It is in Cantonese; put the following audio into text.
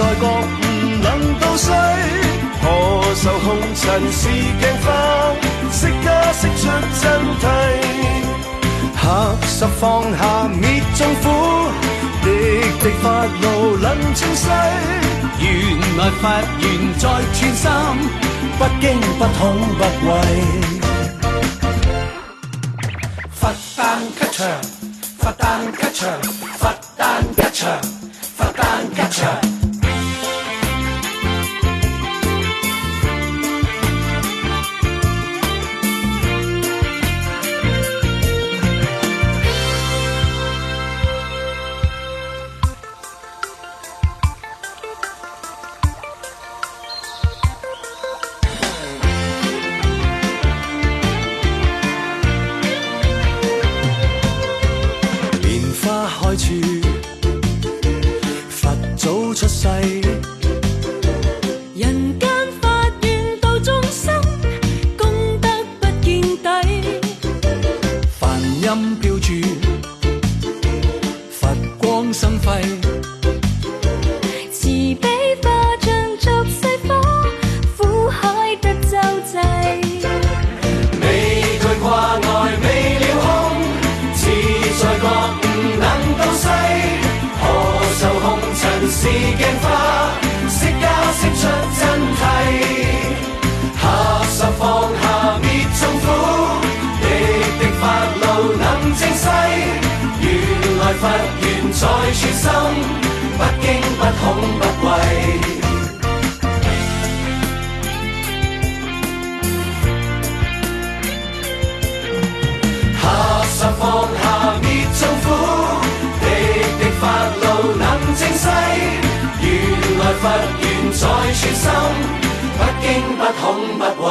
在覺悟能渡世，何愁紅塵是鏡花，釋迦釋出真諦。合十放下滅眾苦，滴滴發露能清洗。原來佛緣在寸心，不驚不恐不畏。佛誕吉祥，佛誕吉祥，佛誕吉祥，佛誕吉祥。開處，佛早出世，人間發願度眾生，功德不見底。梵音標注，佛光生輝，慈悲化像逐世火，苦海得周濟。未懼掛礙未了空，自在覺悟能渡世。何愁紅塵是鏡花，釋迦釋出真諦。合十放下滅眾苦，滴滴發露能淨世。原來佛緣在寸心，不驚不恐不畏。合十放下滅眾苦，滴滴發露能淨世。原來佛緣在寸心，不驚不恐不畏。